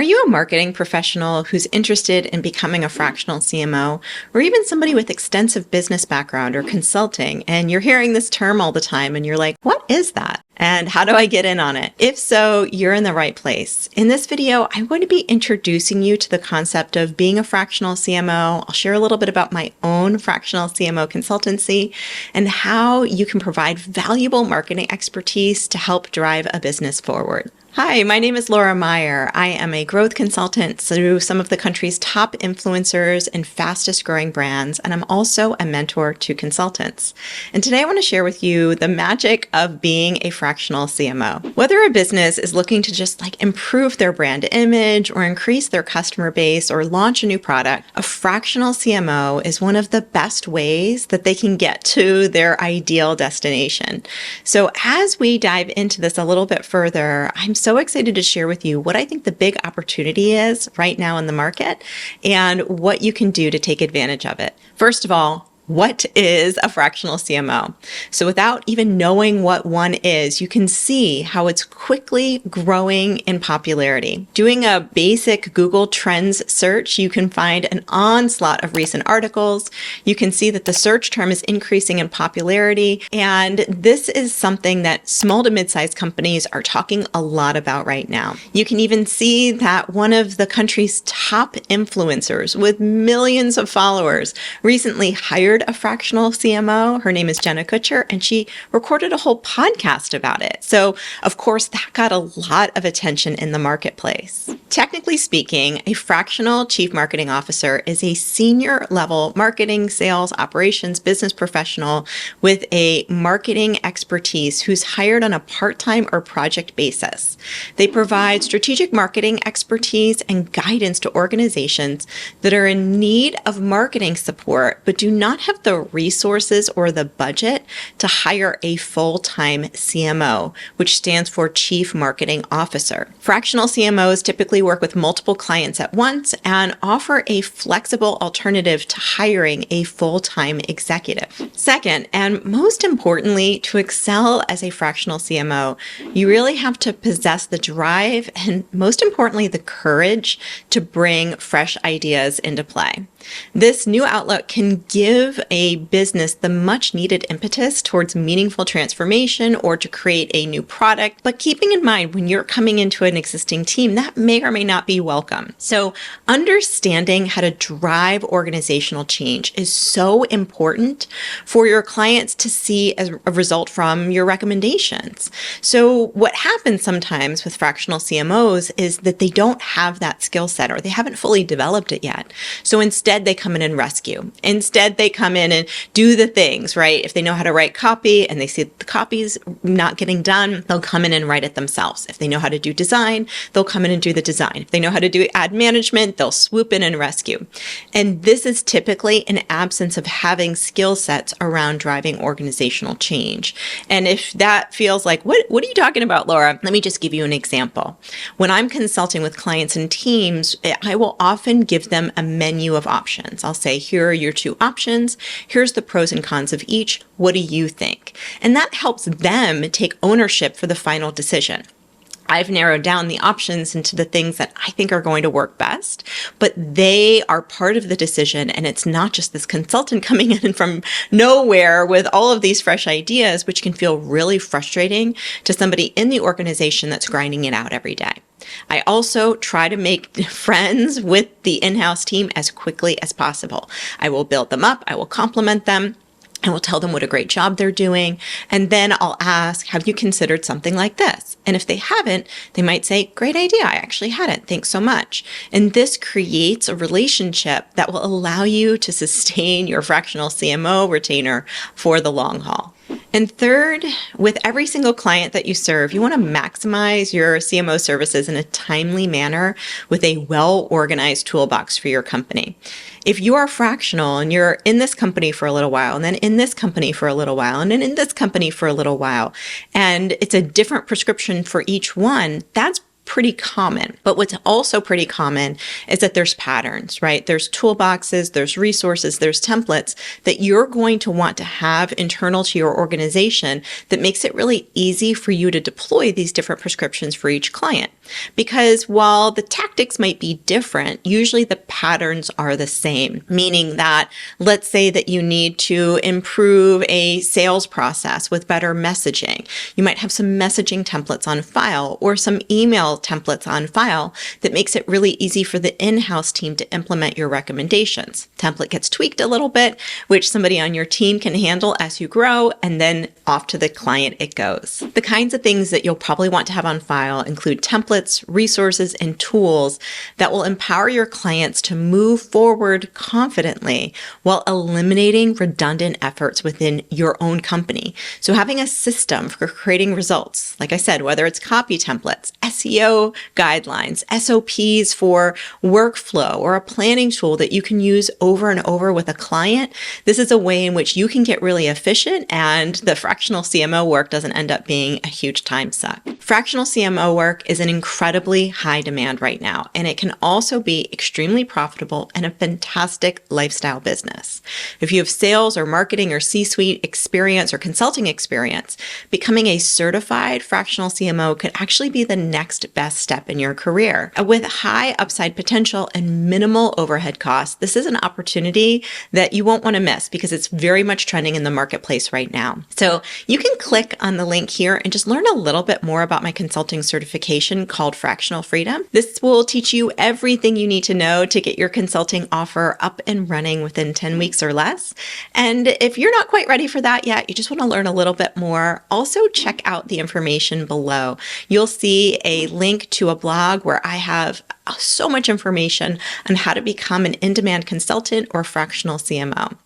Are you a marketing professional who's interested in becoming a fractional CMO, or even somebody with extensive business background or consulting, and you're hearing this term all the time and you're like, what is that? And how do I get in on it? If so, you're in the right place. In this video, I'm going to be introducing you to the concept of being a fractional CMO. I'll share a little bit about my own fractional CMO consultancy and how you can provide valuable marketing expertise to help drive a business forward. Hi, my name is Laura Meyer. I am a growth consultant through some of the country's top influencers and fastest growing brands, and I'm also a mentor to consultants. And today I want to share with you the magic of being a fractional CMO. Whether a business is looking to just improve their brand image or increase their customer base or launch a new product, a fractional CMO is one of the best ways that they can get to their ideal destination. So as we dive into this a little bit further, I'm so excited to share with you what I think the big opportunity is right now in the market and what you can do to take advantage of it. First of all, what is a fractional CMO? So without even knowing what one is, you can see how it's quickly growing in popularity. Doing a basic Google Trends search, you can find an onslaught of recent articles. You can see that the search term is increasing in popularity. And this is something that small to mid-sized companies are talking a lot about right now. You can even see that one of the country's top influencers with millions of followers recently hired a fractional CMO. Her name is Jenna Kutcher, and she recorded a whole podcast about it. So, of course, that got a lot of attention in the marketplace. Technically speaking, a fractional chief marketing officer is a senior level marketing, sales, operations, business professional with a marketing expertise who's hired on a part-time or project basis. They provide strategic marketing expertise and guidance to organizations that are in need of marketing support but do not have the resources or the budget to hire a full-time CMO, which stands for Chief Marketing Officer. Fractional CMOs typically work with multiple clients at once and offer a flexible alternative to hiring a full-time executive. Second, and most importantly, to excel as a fractional CMO, you really have to possess the drive and, most importantly, the courage to bring fresh ideas into play. This new outlook can give a business the much needed impetus towards meaningful transformation or to create a new product. But keeping in mind, when you're coming into an existing team, that may or may not be welcome. So understanding how to drive organizational change is so important for your clients to see as a result from your recommendations. So what happens sometimes with fractional CMOs is that they don't have that skill set or they haven't fully developed it yet. So instead, they come in and rescue. Instead, they come in and do the things, right? If they know how to write copy and they see the copy's not getting done, they'll come in and write it themselves. If they know how to do design, they'll come in and do the design. If they know how to do ad management, they'll swoop in and rescue. And this is typically an absence of having skill sets around driving organizational change. And if that feels like, what are you talking about, Laura? Let me just give you an example. When I'm consulting with clients and teams, I will often give them a menu of options. I'll say, here are your two options. Here's the pros and cons of each. What do you think? And that helps them take ownership for the final decision. I've narrowed down the options into the things that I think are going to work best, but they are part of the decision. And it's not just this consultant coming in from nowhere with all of these fresh ideas, which can feel really frustrating to somebody in the organization that's grinding it out every day. I also try to make friends with the in-house team as quickly as possible. I will build them up. I will compliment them. I will tell them what a great job they're doing. And then I'll ask, have you considered something like this? And if they haven't, they might say, great idea. I actually hadn't. Thanks so much. And this creates a relationship that will allow you to sustain your fractional CMO retainer for the long haul. And third, with every single client that you serve, you want to maximize your CMO services in a timely manner with a well-organized toolbox for your company. If you are fractional and you're in this company for a little while, and then in this company for a little while, and then in this company for a little while, and it's a different prescription for each one, that's pretty common. But what's also pretty common is that there's patterns, right? There's toolboxes, there's resources, there's templates that you're going to want to have internal to your organization that makes it really easy for you to deploy these different prescriptions for each client. Because while the tactics might be different, usually the patterns are the same, meaning that let's say that you need to improve a sales process with better messaging. You might have some messaging templates on file or some email templates on file that makes it really easy for the in-house team to implement your recommendations. Template gets tweaked a little bit, which somebody on your team can handle as you grow, and then off to the client it goes. The kinds of things that you'll probably want to have on file include templates, resources, and tools that will empower your clients to move forward confidently while eliminating redundant efforts within your own company. So having a system for creating results, like I said, whether it's copy templates, SEO guidelines, SOPs for workflow, or a planning tool that you can use over and over with a client, this is a way in which you can get really efficient and the fractional CMO work doesn't end up being a huge time suck. Fractional CMO work is an incredibly high demand right now, and it can also be extremely profitable and a fantastic lifestyle business. If you have sales or marketing or C-suite experience or consulting experience, becoming a certified fractional CMO could actually be the next best step in your career. With high upside potential and minimal overhead costs, this is an opportunity that you won't want to miss because it's very much trending in the marketplace right now. So you can click on the link here and just learn a little bit more about my consulting certification called Fractional Freedom. This will teach you everything you need to know to get your consulting offer up and running within 10 weeks or less. And if you're not quite ready for that yet, you just want to learn a little bit more, also check out the information below. You'll see a link to a blog where I have so much information on how to become an in-demand consultant or fractional CMO.